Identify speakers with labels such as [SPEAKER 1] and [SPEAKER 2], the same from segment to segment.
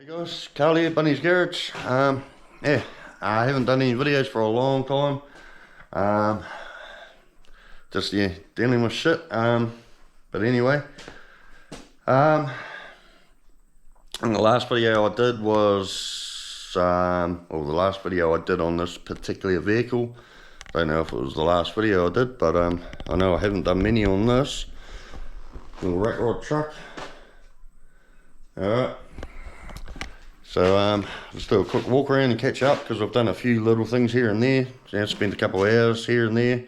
[SPEAKER 1] Hey guys, Carl here, Bunny's Garage. Yeah, I haven't done any videos for a long time. Just dealing with shit. But anyway, and the last video I did was, the last video I did on this particular vehicle. I don't know if it was the last video I did, but I know I haven't done many on this little Ratrod truck. Alright. So just do a quick walk around and catch up because I've done a few little things here and there. So I spent a couple of hours here and there,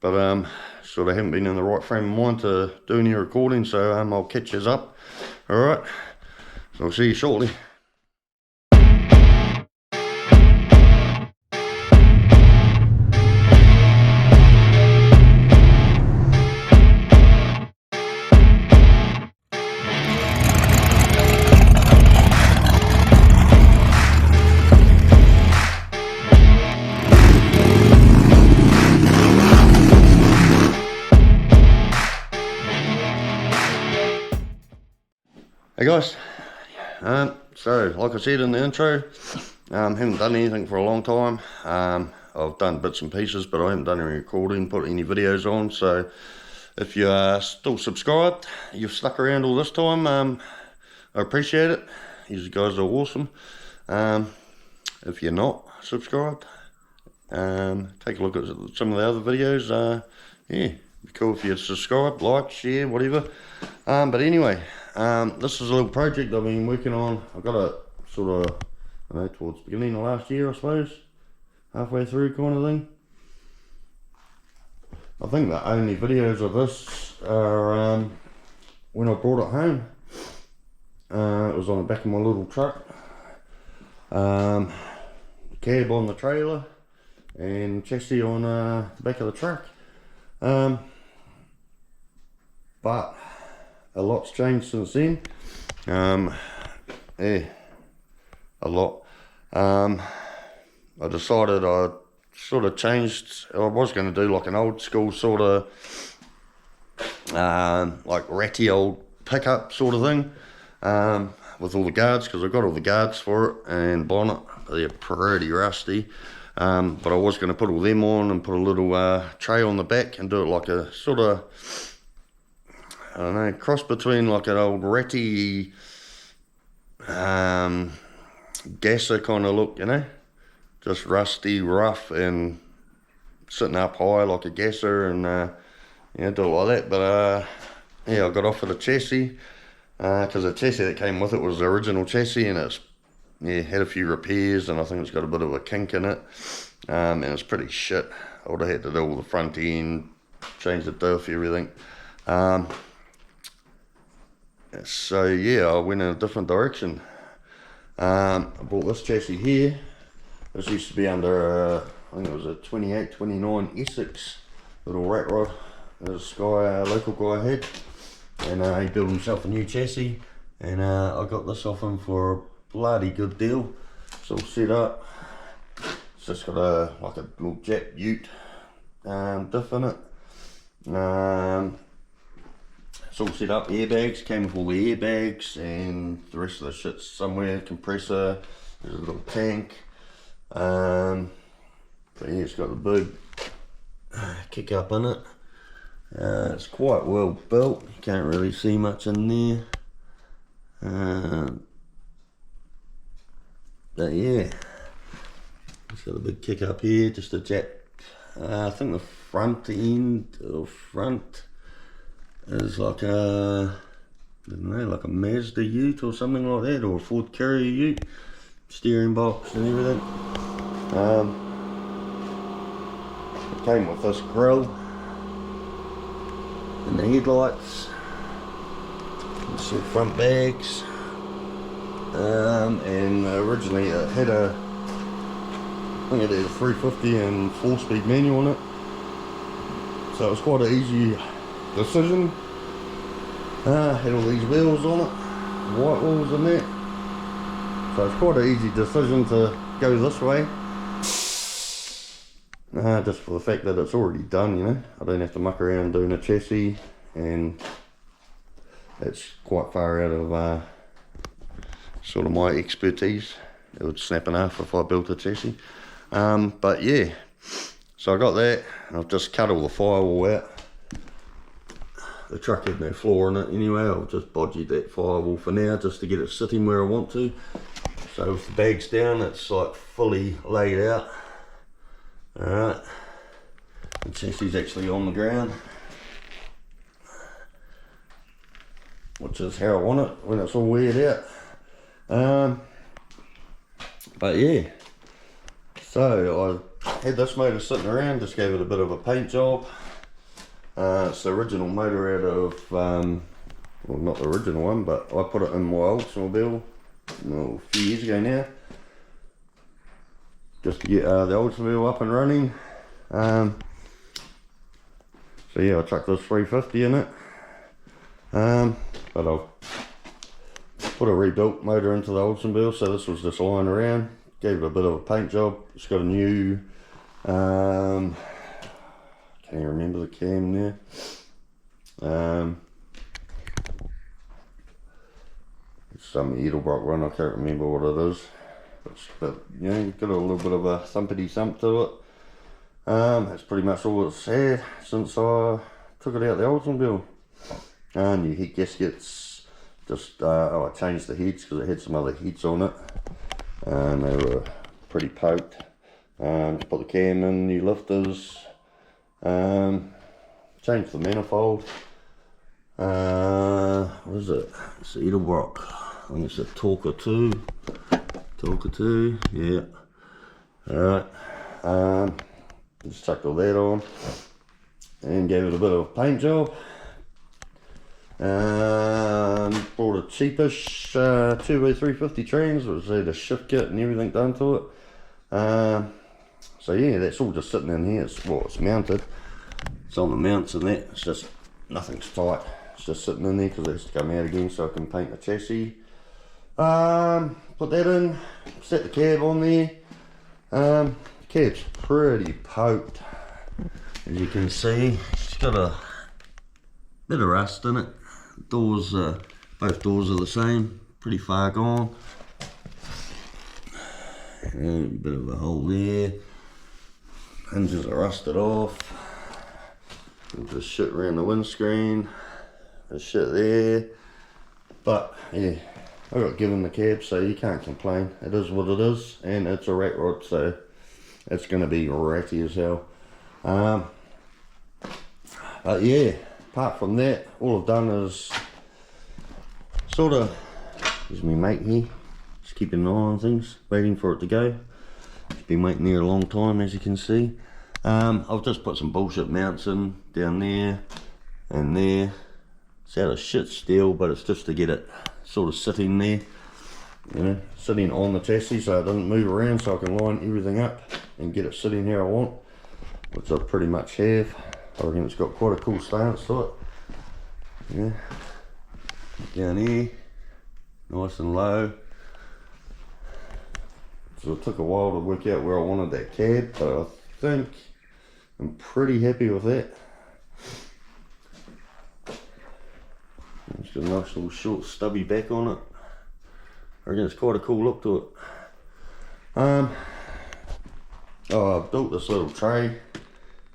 [SPEAKER 1] but sort of haven't been in the right frame of mind to do any recording. So I'll catch you up. All right. So I'll see you shortly. Hey guys, so like I said in the intro, haven't done anything for a long time. I've done bits and pieces, but I haven't done any recording, put any videos on. So if you are still subscribed, you've stuck around all this time, I appreciate it. You guys are awesome. If you're not subscribed, take a look at some of the other videos. Yeah, it'd be cool if you subscribe, like, share, whatever. But anyway, this is a little project I've been working on. I got it sort of, I don't know, towards the beginning of last year, I suppose, halfway through kind of thing. I think the only videos of this are when I brought it home. It was on the back of my little truck, cab on the trailer, and chassis on the back of the truck. But a lot's changed since then. Yeah, a lot. I decided I sort of changed. I was going to do like an old school sort of like ratty old pickup sort of thing, with all the guards, because I've got all the guards for it and bonnet. They're pretty rusty. But I was going to put all them on and put a little tray on the back and do it like a sort of, I don't know, cross between like an old ratty gasser kind of look, you know, just rusty, rough, and sitting up high like a gasser, and yeah, do it like that. But yeah, I got off of the chassis because the chassis that came with it was the original chassis, and it's had a few repairs, and I think it's got a bit of a kink in it, and it's pretty shit. I would have had to do all the front end, change the diff, everything. So yeah, I went in a different direction. I bought this chassis here. This used to be under I think it was a 28-29 Essex little Ratrod. This guy, local guy had, and he built himself a new chassis, and I got this off him for a bloody good deal. It's all set up. It's just got a like a little Jap Ute diff in it. It's all set up, airbags, came with all the airbags and the rest of the shit's somewhere, compressor, there's a little tank. But yeah, it's got the big kick up in it. It's quite well built, you can't really see much in there. But yeah, it's got a big kick up here, just a Jap. I think the front end, or front, is like a, I don't know, like a Mazda Ute or something like that, or a Ford Carrier Ute, steering box and everything. It came with this grille and the headlights, and some front bags, and originally it had a, I think it had a 350 and 4-speed manual on it, so it was quite an easy decision. Had all these wheels on it, white wheels and that, so it's quite an easy decision to go this way, just for the fact that it's already done, you know. I don't have to muck around doing a chassis, and it's quite far out of sort of my expertise. It would snap in half if I built a chassis. But yeah, so I got that, and I've just cut all the firewall out. The truck had no floor in it anyway. I've just bodged that firewall for now just to get it sitting where I want to. So with the bags down, it's like fully laid out. Alright, the chassis is actually on the ground, which is how I want it when it's all weared out. But yeah, so I had this motor sitting around, just gave it a bit of a paint job. It's the original motor out of, well, not the original one, but I put it in my Oldsmobile a few years ago now, just to get the Oldsmobile up and running. So yeah, I chucked this 350 in it, but I've put a rebuilt motor into the Oldsmobile, so this was just lying around. Gave it a bit of a paint job. It's got a new, can't even remember the cam there. It's some Edelbrock one, I can't remember what it is. But you know, got a little bit of a thumpity thump to it. That's pretty much all it's had since I took it out the Oldsmobile. New heat gaskets, just I changed the heads because it had some other heats on it, and they were pretty poked. Put the cam in, new lifters, changed the manifold. What is it? It's the Edelbrock. I think it's a Talker 2. Talker 2, yeah. Alright. Just chucked all that on and gave it a bit of a paint job. Bought a cheapish 2x350 trans, which had a shift kit and everything done to it. So yeah, that's all just sitting in here. It's mounted. It's on the mounts and that. It's just, nothing's tight. It's just sitting in there because it has to come out again so I can paint the chassis. Put that in, set the cab on there. The cab's pretty poked, as you can see. It's got a bit of rust in it. Doors, both doors are the same, pretty far gone. And a bit of a hole there. Hinges are rusted off. There's shit around the windscreen. There's shit there. But yeah, I got given the cab, so you can't complain. It is what it is, and it's a Ratrod, so it's going to be ratty as hell. But yeah, apart from that, all I've done is sort of, there's my mate here, just keeping an eye on things, waiting for it to go. It's been waiting there a long time, as you can see. I've just put some bullshit mounts in, down there and there. It's out of shit steel, but it's just to get it sort of sitting there, you know, sitting on the chassis so it doesn't move around, so I can line everything up and get it sitting here I want, which I pretty much have. I reckon it's got quite a cool stance to it. Yeah, down here, nice and low. So it took a while to work out where I wanted that cab, but I think I'm pretty happy with that. It's got a nice little short stubby back on it. I reckon it's quite a cool look to it. I built this little tray.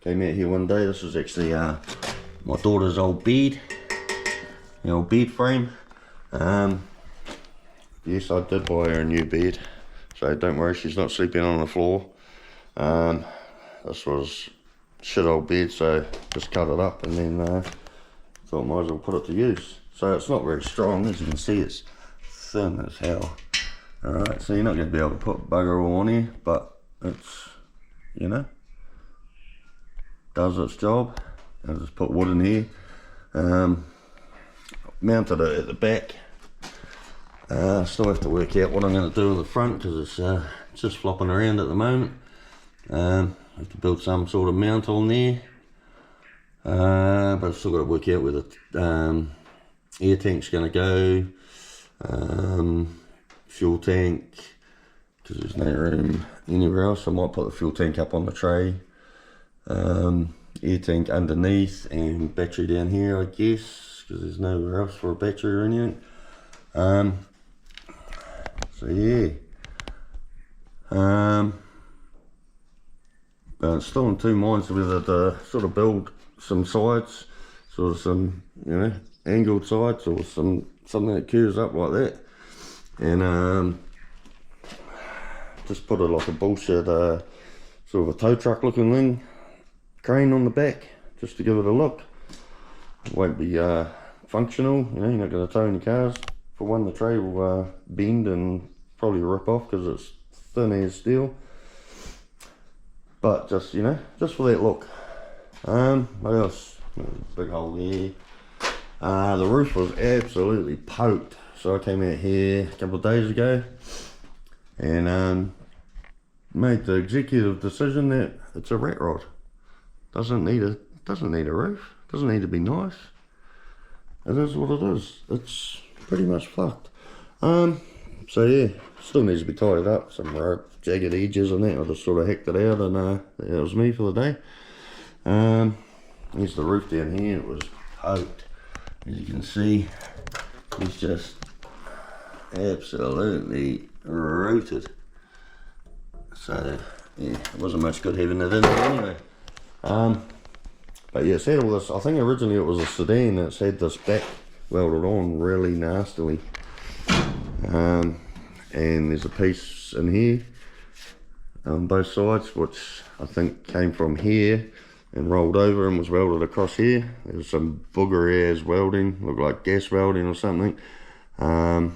[SPEAKER 1] Came out here one day. This was actually my daughter's old bed. The old bed frame. Yes, I did buy her a new bed. So don't worry, she's not sleeping on the floor. This was shit old bed, so just cut it up and then thought might as well put it to use. So it's not very strong, as you can see, it's thin as hell. Alright, so you're not going to be able to put bugger all on here, but it's, you know, does its job. I'll just put wood in here. Mounted it at the back. Still have to work out what I'm going to do with the front because it's just flopping around at the moment. I have to build some sort of mount on there. But I've still got to work out where the air tank's going to go. Fuel tank, because there's no room anywhere else. I might put the fuel tank up on the tray. Air tank underneath and battery down here, I guess, because there's nowhere else for a battery or anything. So yeah, but it's still in two minds whether to sort of build some sides, sort of some, you know, angled sides, or something that curves up like that, and just put a like a bullshit sort of a tow truck looking thing, crane on the back, just to give it a look. It won't be functional, you know, you're not going to tow any cars. For one, the tray will bend and probably rip off because it's thin as steel. But just, you know, just for that look. What else? Big hole there. The roof was absolutely poked. So I came out here a couple of days ago and made the executive decision that it's a Ratrod. Doesn't need a roof. Doesn't need to be nice. It is what it is. It's pretty much fucked. So yeah, still needs to be tidied up. Some rope, jagged edges and that. I just sort of hacked it out, and that was me for the day. Here's the roof down here. It was poked. As you can see, it's just absolutely rooted. So yeah, it wasn't much good having it in there anyway. But yeah, it's had all this. I think originally it was a sedan. It's had this back welded on really nastily. And there's a piece in here on both sides, which I think came from here and rolled over and was welded across here. There's some booger ass welding, looked like gas welding or something, and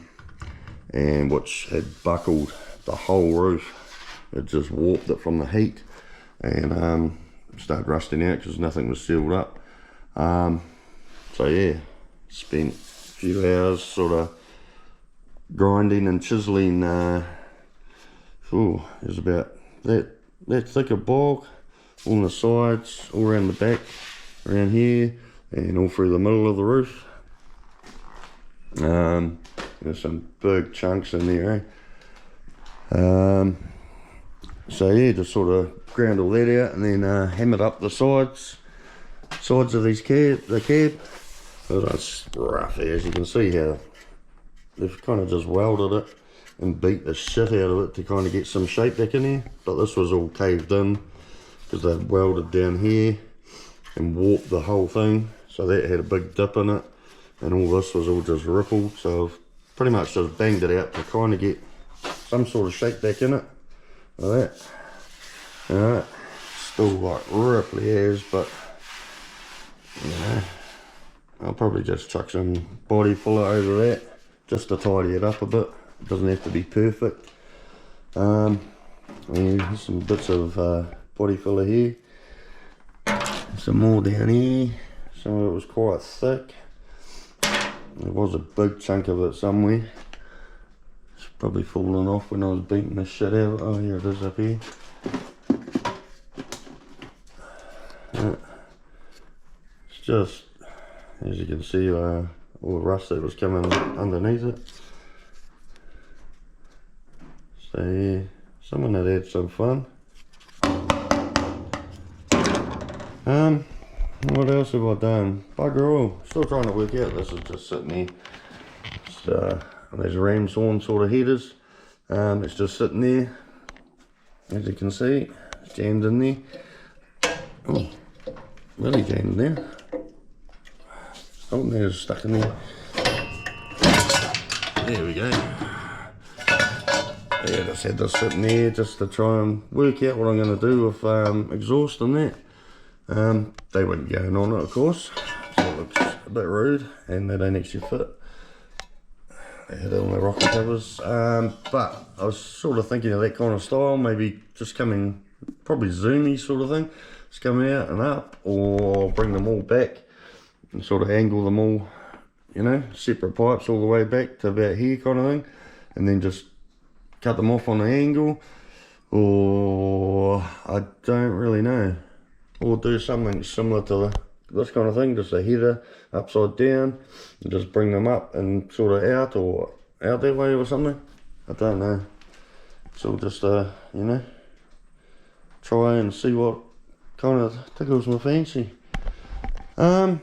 [SPEAKER 1] which had buckled the whole roof. It just warped it from the heat and started rusting out because nothing was sealed up. So yeah, spent a few hours sort of grinding and chiseling. There's about that thick of bulk on the sides, all around the back, around here, and all through the middle of the roof. There's some big chunks in there, so yeah, just sort of ground all that out and then hammered up the sides of these the cab. But that's rough, as you can see how they've kind of just welded it and beat the shit out of it to kind of get some shape back in here. But this was all caved in because they welded down here and warped the whole thing, so that had a big dip in it, and all this was all just rippled. So I've pretty much just banged it out to kind of get some sort of shape back in it, like that. Alright, still like ripply as, but you know, I'll probably just chuck some body filler over that just to tidy it up a bit. It doesn't have to be perfect. Here's some bits of body filler here, some more down here. Some of it was quite thick. There was a big chunk of it somewhere. It's probably fallen off when I was beating the shit out of it. Oh, here it is up here. It's just, as you can see, all the rust that was coming underneath it. So yeah, someone had had some fun. What else have I done? Bugger all. Still trying to work out. This is just sitting here. There's ram's horn sort of headers. It's just sitting there. As you can see, it's jammed in there. Oh, really jammed in there. Oh, there's stuck in there. There we go. Yeah, just had this sitting there just to try and work out what I'm going to do with exhaust and that. They weren't going on it, of course, so it looks a bit rude, and they don't actually fit. They had it on the rocker covers, but I was sort of thinking of that kind of style, maybe just coming, probably zoomy sort of thing, just coming out and up, or bring them all back and sort of angle them all, you know, separate pipes all the way back to about here kind of thing, and then just cut them off on an angle, or I don't really know. Or do something similar to this kind of thing, just a header upside down, and just bring them up and sort of out, or out that way or something. I don't know. It's all just you know, try and see what kind of tickles my fancy. There's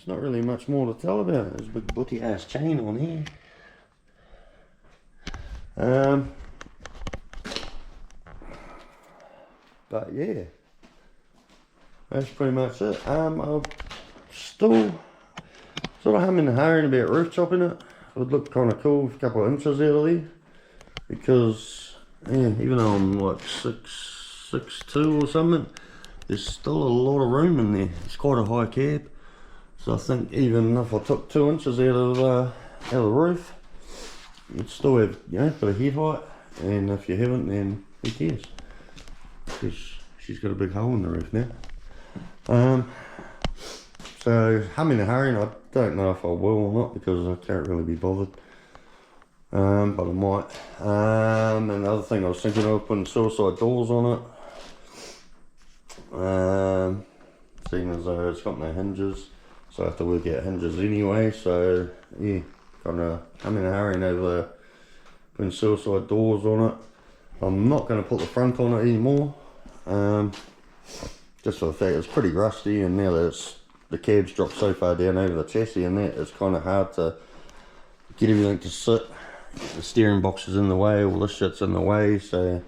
[SPEAKER 1] not really much more to tell about it. There's a big booty ass chain on here. But yeah, that's pretty much it. I'm still sort of humming and hawing about roof topping it. It would look kind of cool with a couple of inches out of there, because yeah, even though I'm like 6'2" or something, there's still a lot of room in there. It's quite a high cab, so I think even if I took 2 inches out of the roof, you'd still have, you know, a bit of head height. And if you haven't, then who cares? Because she's got a big hole in the roof now. So humming and hurrying, I don't know if I will or not, because I can't really be bothered. But I might. And the other thing I was thinking of, putting suicide doors on it. Seeing as though it's got no hinges, so I have to work out hinges anyway. So yeah, kind of humming and hurrying over putting suicide doors on it. I'm not going to put the front on it anymore, just for the fact it's pretty rusty, and now that the cab's dropped so far down over the chassis and that, it's kind of hard to get everything to sit. The steering box is in the way, all this shit's in the way, so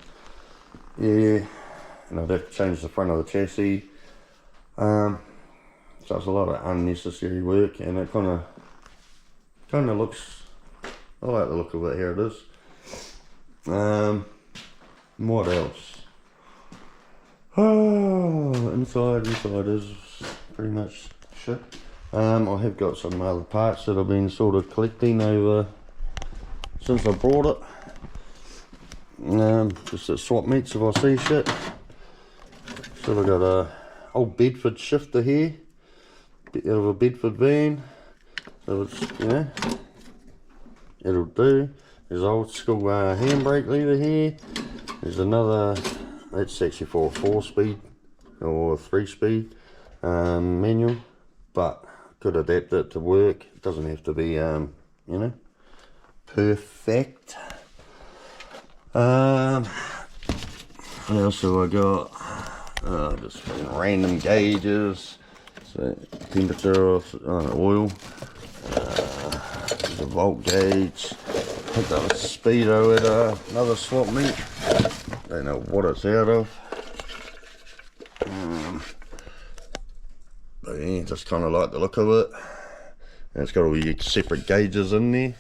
[SPEAKER 1] yeah, and I'd have to change the front of the chassis. So it's a lot of unnecessary work, and it kind of looks, I like the look of it. Here it is. What else? Oh, inside is pretty much shit. I have got some other parts that I've been sort of collecting over since I brought it. Just at swap meets if I see shit. So I've got a old Bedford shifter here, bit out of a Bedford van. So it's, you know, it'll do. There's old school handbrake lever here. There's another, that's actually for a 4-speed or 3-speed manual, but could adapt it to work. It doesn't have to be, you know, perfect. What else have I got? Just random gauges. So temperature of oil. There's a volt gauge. Picked up a speedo at another swap meet. Don't know what it's out of. But yeah, just kind of like the look of it. And it's got all your separate gauges in there.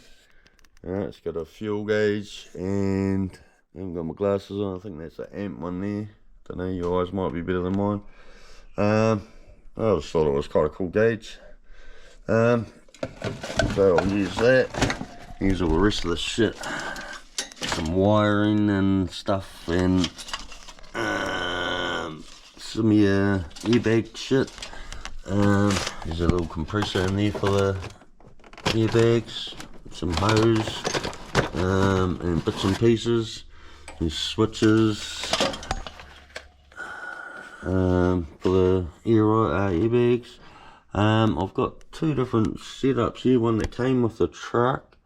[SPEAKER 1] It's got a fuel gauge, and I haven't got my glasses on. I think that's an amp one there. Don't know, your eyes might be better than mine. I just thought it was quite a cool gauge. So I'll use that. Use all the rest of the shit. Some wiring and stuff, and some airbag shit. There's a little compressor in there for the airbags. Some hose, and bits and pieces. There's switches for the airbags. I've got 2 different setups here. One that came with the truck,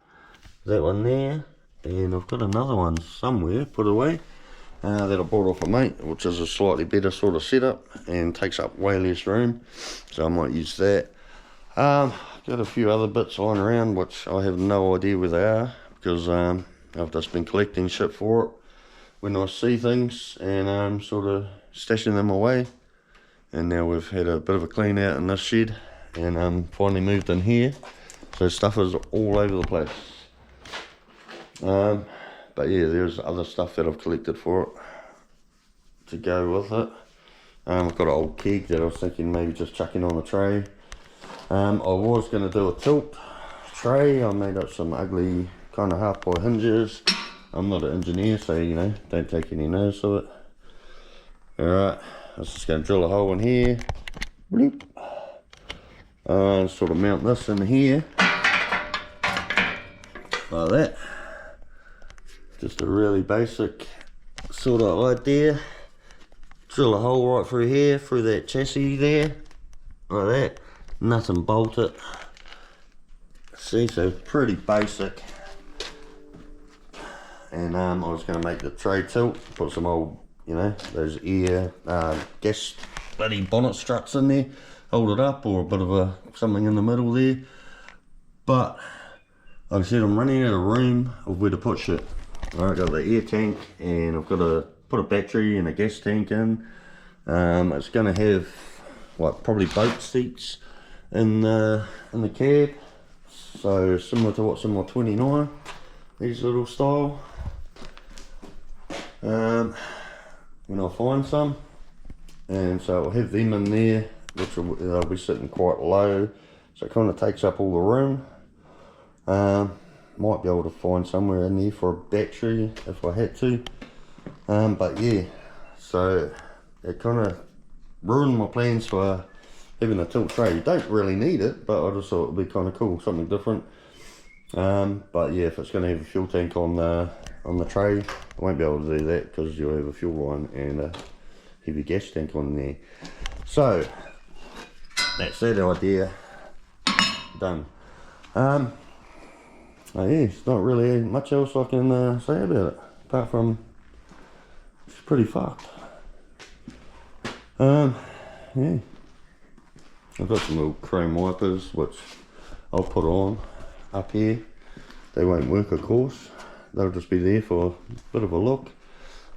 [SPEAKER 1] that one there, and I've got another one somewhere put away that I bought off a mate, which is a slightly better sort of setup and takes up way less room, so I might use that. Got a few other bits lying around which I have no idea where they are, because I've just been collecting shit for it when I see things, and sort of stashing them away. And now we've had a bit of a clean out in this shed, and finally moved in here, so stuff is all over the place. But yeah, there's other stuff that I've collected for it to go with it. I've got an old keg that I was thinking maybe just chucking on the tray. I was going to do a tilt tray. I made up some ugly kind of half boy hinges. I'm not an engineer, so you know, don't take any notice of it. Alright, I was just going to drill a hole in here. Bloop. Sort of mount this in here like that. Just a really basic sort of idea. Drill a hole right through here, through that chassis there, like that. Nothing bolt it. See, so pretty basic. And I was going to make the tray tilt, put some old, you know, those gas bloody bonnet struts in there, hold it up, or a bit of something in the middle there. But like I said, I'm running out of room of where to put shit. I've got the air tank, and I've got to put a battery and a gas tank in. It's going to have like probably boat seats in the cab, so similar to what's in my 29, these little style. When I find some, and so I'll have them in there, which they'll be sitting quite low, so it kind of takes up all the room. Might be able to find somewhere in there for a battery if I had to, but yeah, so it kind of ruined my plans for having a tilt tray. You don't really need it, but I just thought it would be kind of cool, something different. But yeah, if it's going to have a fuel tank on the tray, I won't be able to do that because you'll have a fuel line and a heavy gas tank on there. So that's that idea done. Oh yeah, it's not really much else I can say about it, apart from it's pretty fucked. Yeah, I've got some little chrome wipers which I'll put on up here. They won't work, of course, they'll just be there for a bit of a look.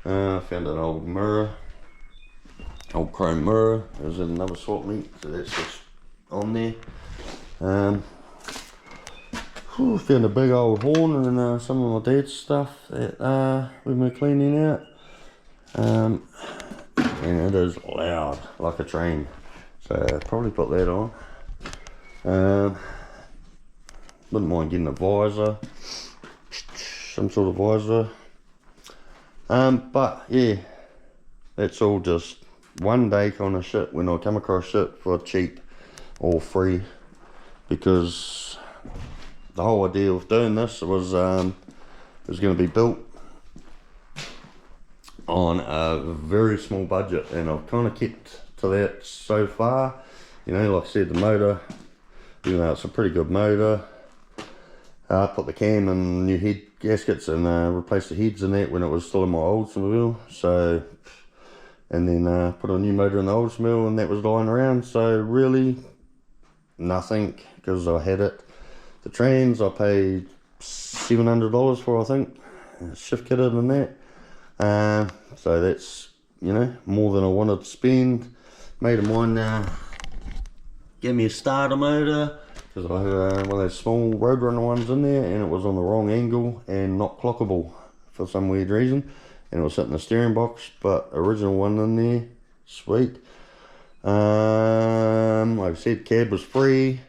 [SPEAKER 1] I found an old mirror, old chrome mirror. It was in another swap meet, so that's just on there. Found a big old horn and some of my dad's stuff that we've been cleaning out, and it is loud like a train, so I'll probably put that on. Wouldn't mind getting a visor, some sort of visor, but yeah, that's all just one day kind of shit when I come across shit for cheap or free, because the whole idea of doing this was it was going to be built on a very small budget, and I've kind of kept to that so far. You know, like I said, the motor, even though it's a pretty good motor, I put the cam and new head gaskets and replaced the heads in that when it was still in my Oldsmobile. So, and then put a new motor in the Oldsmobile, and that was lying around. So really nothing, because I had it. The trans I paid $700 for, I think, shift kitted and that. So that's, you know, more than I wanted to spend. Mate of mine gave me a starter motor, because I had one of those small Roadrunner ones in there, and it was on the wrong angle and not clockable for some weird reason, and it was sitting in the steering box. But original one in there, sweet. Like I said, cab was free.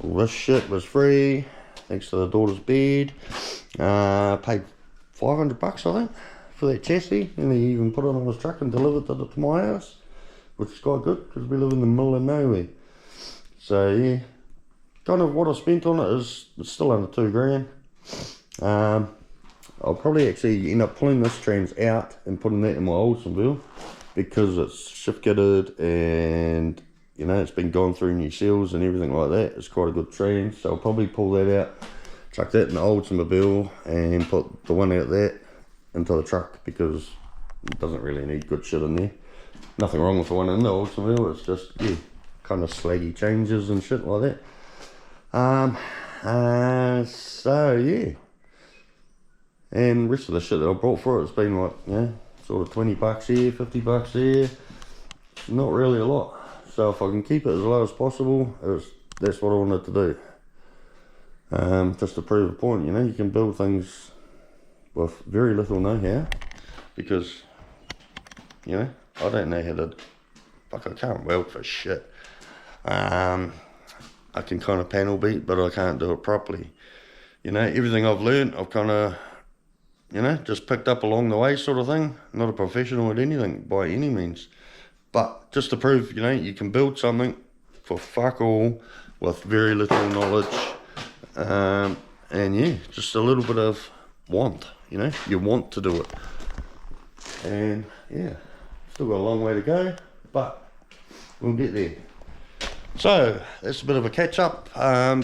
[SPEAKER 1] All this shit was free, thanks to the daughter's bed. Paid $500, I think, for that chassis, and he even put it on his truck and delivered it to my house, which is quite good because we live in the middle of nowhere. So yeah, kind of what I spent on it is still under $2 grand. I'll probably actually end up pulling this trans out and putting that in my Oldsmobile, because it's shift kitted and, you know, it's been gone through new seals and everything like that. It's quite a good trans, so I'll probably pull that out, chuck that in the Oldsmobile, and put the one out that into the truck, because it doesn't really need good shit in there. Nothing wrong with the one in the Oldsmobile, it's just, yeah, kind of slaggy changes and shit like that. So yeah, and the rest of the shit that I bought for it's been like, you know, sort of $20 here, $50 here, not really a lot. So if I can keep it as low as possible, that's what I wanted to do. Just to prove a point, you know, you can build things with very little know-how, because, you know, I don't know how to, fuck, I can't weld for shit. I can kind of panel beat, but I can't do it properly. You know, everything I've learned, I've kind of, you know, just picked up along the way, sort of thing. Not a professional at anything by any means, but just to prove, you know, you can build something for fuck all with very little knowledge. And yeah, just a little bit of want, you know, you want to do it. And yeah, still got a long way to go, but we'll get there. So that's a bit of a catch up,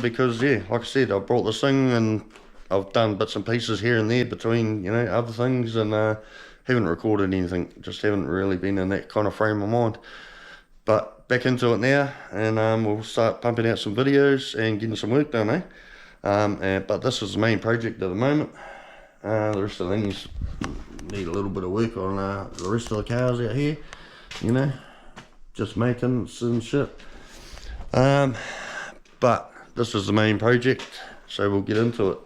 [SPEAKER 1] because yeah, like I said, I brought this thing and I've done bits and pieces here and there between, you know, other things, and haven't recorded anything, just haven't really been in that kind of frame of mind. But back into it now, and we'll start pumping out some videos and getting some work done, eh? But this is the main project at the moment. The rest of the things need a little bit of work on the rest of the cars out here, you know, just maintenance and shit. But this is the main project, so we'll get into it.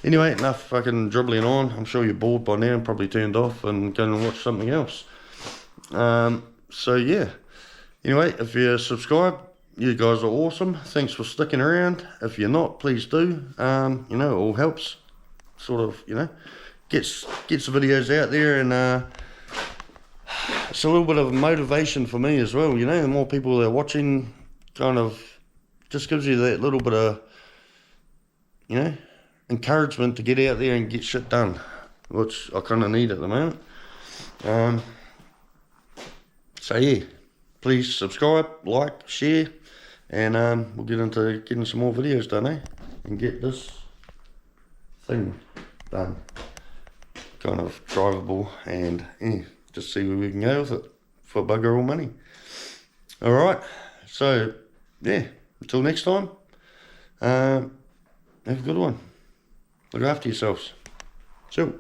[SPEAKER 1] Anyway, enough fucking dribbling on. I'm sure you're bored by now and probably turned off and going to watch something else. So yeah, anyway, if you're subscribed, you guys are awesome. Thanks for sticking around. If you're not, please do. You know, it all helps, sort of, you know, gets the videos out there, and it's a little bit of motivation for me as well, you know. The more people that are watching, kind of just gives you that little bit of, you know, encouragement to get out there and get shit done, which I kind of need at the moment. So yeah, please subscribe, like, share, and we'll get into getting some more videos done, and get this thing done, kind of drivable, and yeah, just see where we can go with it for bugger all money. Alright, so yeah, until next time, have a good one. Look after yourselves. Chill.